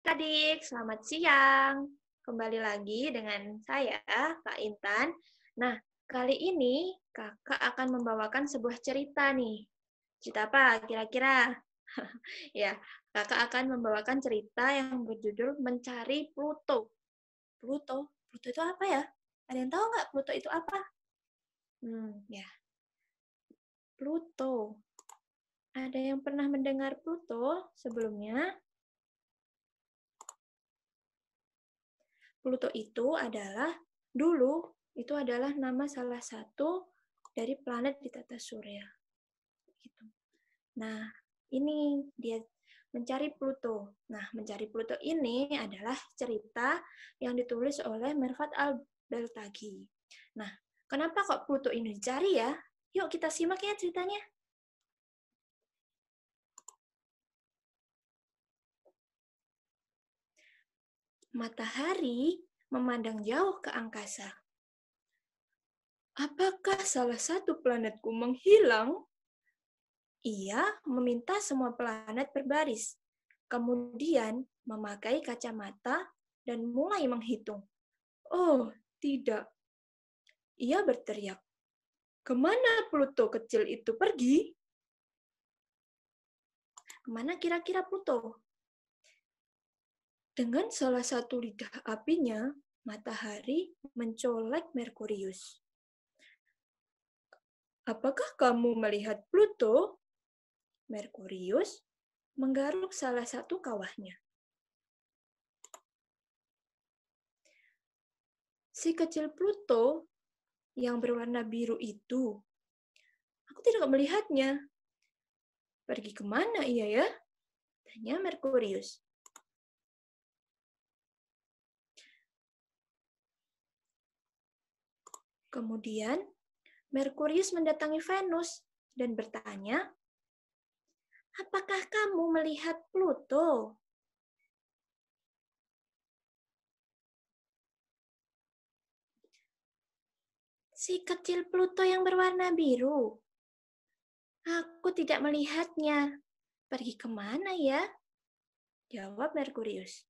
adik-adik, selamat siang. Kembali lagi dengan saya, Kak Intan. Nah, kali ini kakak akan membawakan sebuah cerita nih. Cerita apa kira-kira? Ya, kakak akan membawakan cerita yang berjudul Mencari Pluto. Pluto? Pluto itu apa ya? Ada yang tahu nggak Pluto itu apa? Ya, Pluto. Ada yang pernah mendengar Pluto sebelumnya? Pluto itu adalah nama salah satu dari planet di tata surya. Gitu. Nah, ini dia mencari Pluto. Nah, mencari Pluto ini adalah cerita yang ditulis oleh Mervat Al-Beltagi. Nah, kenapa kok Pluto ini dicari ya? Yuk kita simak ya ceritanya. Matahari memandang jauh ke angkasa. Apakah salah satu planetku menghilang? Ia meminta semua planet berbaris, kemudian memakai kacamata dan mulai menghitung. Oh, tidak. Ia berteriak. Kemana Pluto kecil itu pergi? Kemana kira-kira Pluto? Dengan salah satu lidah apinya, matahari mencolek Merkurius. Apakah kamu melihat Pluto? Merkurius menggaruk salah satu kawahnya. Si kecil Pluto yang berwarna biru itu, aku tidak melihatnya. Pergi kemana ia ya? Tanya Merkurius. Kemudian, Merkurius mendatangi Venus dan bertanya, apakah kamu melihat Pluto? Si kecil Pluto yang berwarna biru. Aku tidak melihatnya. Pergi kemana ya? Jawab Merkurius.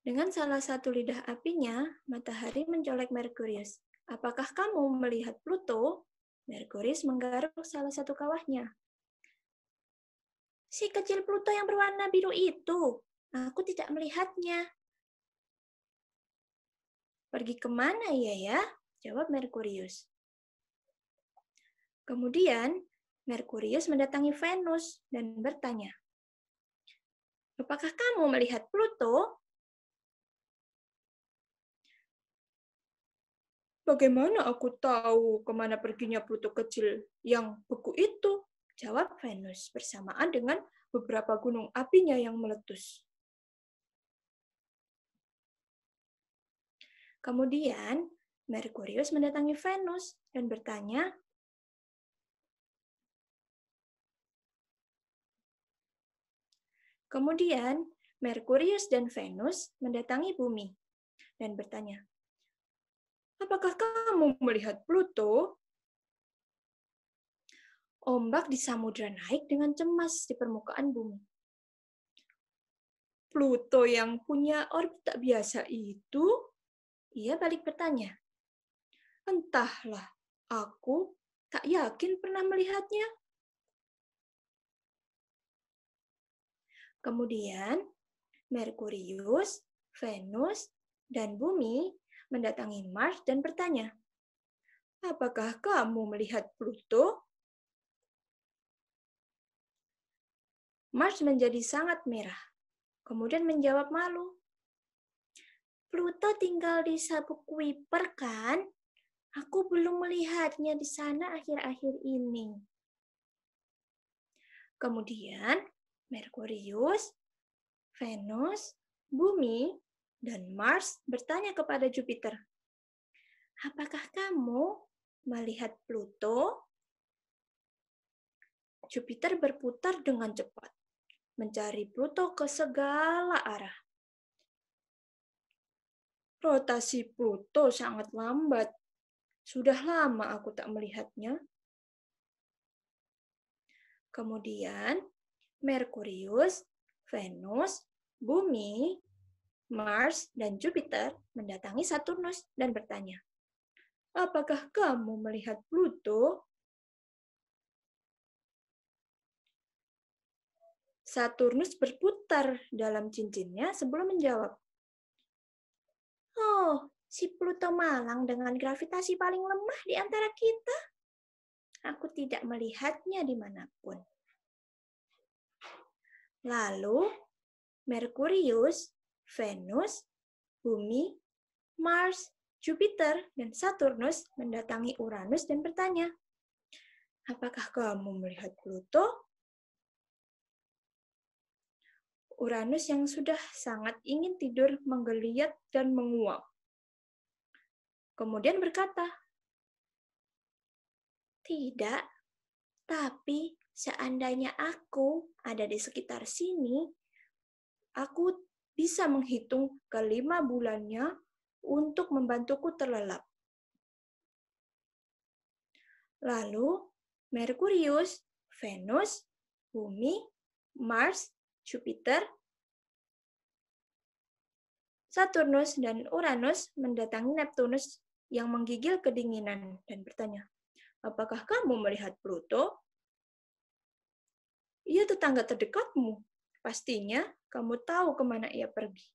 Dengan salah satu lidah apinya, matahari mencolek Merkurius. Apakah kamu melihat Pluto? Merkurius menggaruk salah satu kawahnya. Si kecil Pluto yang berwarna biru itu. Aku tidak melihatnya. Pergi kemana ia ya? Jawab Merkurius. Kemudian, Merkurius mendatangi Venus dan bertanya, apakah kamu melihat Pluto? Bagaimana aku tahu kemana perginya Pluto kecil yang beku itu? Jawab Venus bersamaan dengan beberapa gunung apinya yang meletus. Kemudian, Merkurius mendatangi Venus dan bertanya, kemudian Merkurius dan Venus mendatangi bumi dan bertanya, apakah kamu melihat Pluto? Ombak di samudra naik dengan cemas di permukaan bumi. Pluto yang punya orbit tak biasa itu? Ia balik bertanya. Entahlah, aku tak yakin pernah melihatnya. Kemudian, Merkurius, Venus, dan Bumi mendatangi Mars dan bertanya, apakah kamu melihat Pluto? Mars menjadi sangat merah, kemudian menjawab malu. Pluto tinggal di sabuk Kuiper kan? Aku belum melihatnya di sana akhir-akhir ini. Kemudian, Merkurius, Venus, Bumi, dan Mars bertanya kepada Jupiter, apakah kamu melihat Pluto? Jupiter berputar dengan cepat, mencari Pluto ke segala arah. Rotasi Pluto sangat lambat. Sudah lama aku tak melihatnya. Kemudian Merkurius, Venus, Bumi, Mars, dan Jupiter mendatangi Saturnus dan bertanya, "Apakah kamu melihat Pluto?" Saturnus berputar dalam cincinnya sebelum menjawab, "Oh, si Pluto malang dengan gravitasi paling lemah di antara kita. Aku tidak melihatnya dimanapun." Lalu, Merkurius, Venus, Bumi, Mars, Jupiter, dan Saturnus mendatangi Uranus dan bertanya, "Apakah kamu melihat Pluto?" Uranus yang sudah sangat ingin tidur menggeliat dan menguap. Kemudian berkata, "Tidak, tapi seandainya aku ada di sekitar sini, aku bisa menghitung ke-5 bulannya untuk membantuku terlelap." Lalu, Merkurius, Venus, Bumi, Mars, Jupiter, Saturnus, dan Uranus mendatangi Neptunus yang menggigil kedinginan dan bertanya, "Apakah kamu melihat Pluto?" "Ia tetangga terdekatmu. Pastinya kamu tahu kemana ia pergi."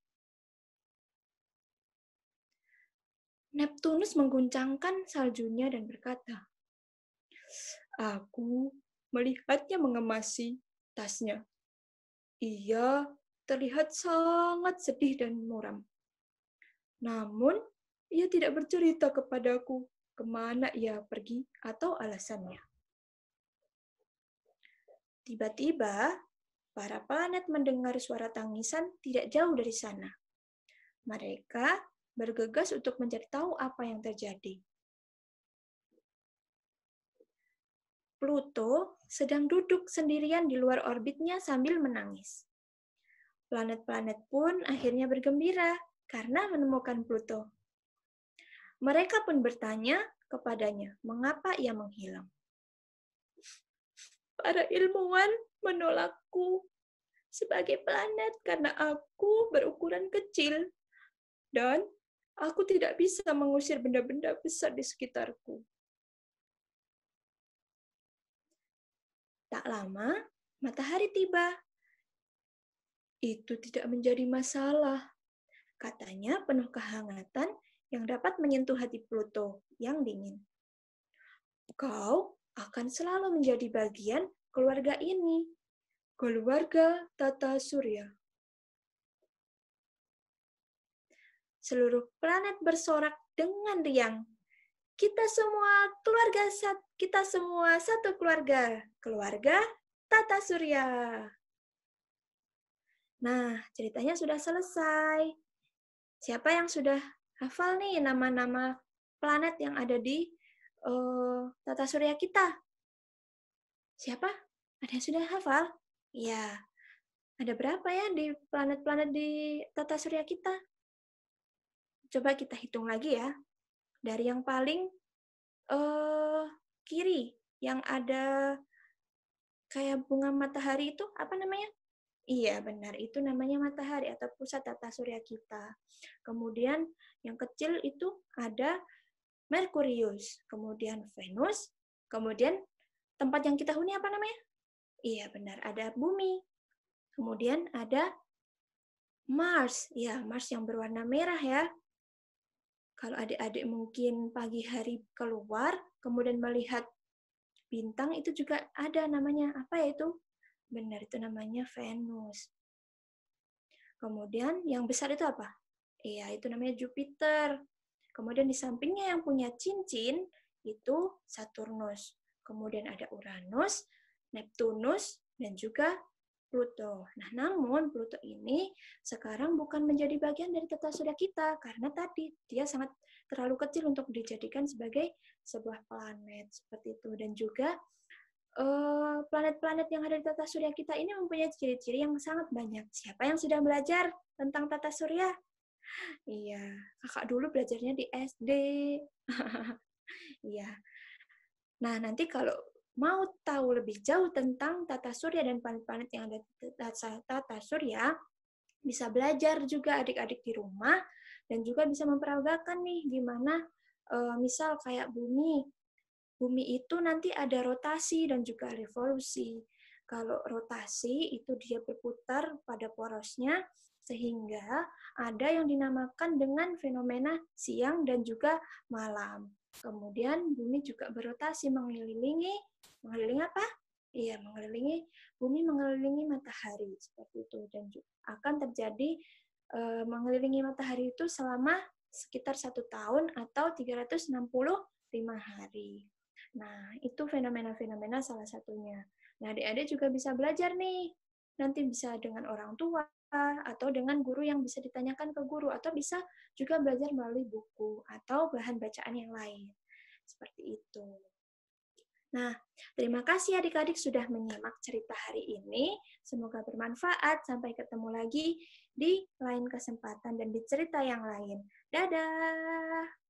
Neptunus mengguncangkan saljunya dan berkata, "Aku melihatnya mengemasi tasnya. Ia terlihat sangat sedih dan muram. Namun, ia tidak bercerita kepadaku kemana ia pergi atau alasannya." Tiba-tiba, para planet mendengar suara tangisan tidak jauh dari sana. Mereka bergegas untuk mencari tahu apa yang terjadi. Pluto sedang duduk sendirian di luar orbitnya sambil menangis. Planet-planet pun akhirnya bergembira karena menemukan Pluto. Mereka pun bertanya kepadanya mengapa ia menghilang. "Para ilmuwan menolakku sebagai planet karena aku berukuran kecil dan aku tidak bisa mengusir benda-benda besar di sekitarku." Tak lama, matahari tiba. "Itu tidak menjadi masalah," katanya penuh kehangatan yang dapat menyentuh hati Pluto yang dingin. "Kau akan selalu menjadi bagian keluarga ini, keluarga Tata Surya." Seluruh planet bersorak dengan riang. Kita semua satu keluarga, keluarga Tata Surya." Nah, ceritanya sudah selesai. Siapa yang sudah hafal nih nama-nama planet yang ada di Tata Surya kita? Siapa? Ada yang sudah hafal? Iya. Ada berapa ya di planet-planet di Tata Surya kita? Coba kita hitung lagi ya. Dari yang paling kiri, yang ada kayak bunga matahari itu apa namanya? Iya, benar. Itu namanya matahari atau pusat tata surya kita. Kemudian yang kecil itu ada Merkurius, kemudian Venus, kemudian tempat yang kita huni apa namanya? Iya, benar. Ada bumi. Kemudian ada Mars. Ya, Mars yang berwarna merah ya. Kalau adik-adik mungkin pagi hari keluar, kemudian melihat bintang, itu juga ada namanya. Apa ya itu? Benar, itu namanya Venus. Kemudian yang besar itu apa? Iya, itu namanya Jupiter. Kemudian di sampingnya yang punya cincin itu Saturnus. Kemudian ada Uranus, Neptunus, dan juga Pluto. Nah, namun Pluto ini sekarang bukan menjadi bagian dari tata surya kita karena tadi dia sangat terlalu kecil untuk dijadikan sebagai sebuah planet seperti itu. Dan juga planet-planet yang ada di tata surya kita ini mempunyai ciri-ciri yang sangat banyak. Siapa yang sudah belajar tentang tata surya? Iya, kakak dulu belajarnya di SD. Iya. Nah, nanti kalau mau tahu lebih jauh tentang tata surya dan planet-planet yang ada di tata surya, bisa belajar juga adik-adik di rumah, dan juga bisa memperagakan nih gimana misal kayak bumi. Bumi itu nanti ada rotasi dan juga revolusi. Kalau rotasi itu dia berputar pada porosnya, sehingga ada yang dinamakan dengan fenomena siang dan juga malam. Kemudian bumi juga berotasi mengelilingi apa? Iya, bumi mengelilingi matahari seperti itu, dan akan terjadi mengelilingi matahari itu selama sekitar 1 tahun atau 365 hari. Nah, itu fenomena-fenomena salah satunya. Nah, adik-adik juga bisa belajar nih. Nanti bisa dengan orang tua, atau dengan guru yang bisa ditanyakan ke guru, atau bisa juga belajar melalui buku, atau bahan bacaan yang lain. Seperti itu. Nah, terima kasih adik-adik sudah menyimak cerita hari ini. Semoga bermanfaat. Sampai ketemu lagi di lain kesempatan dan di cerita yang lain. Dadah!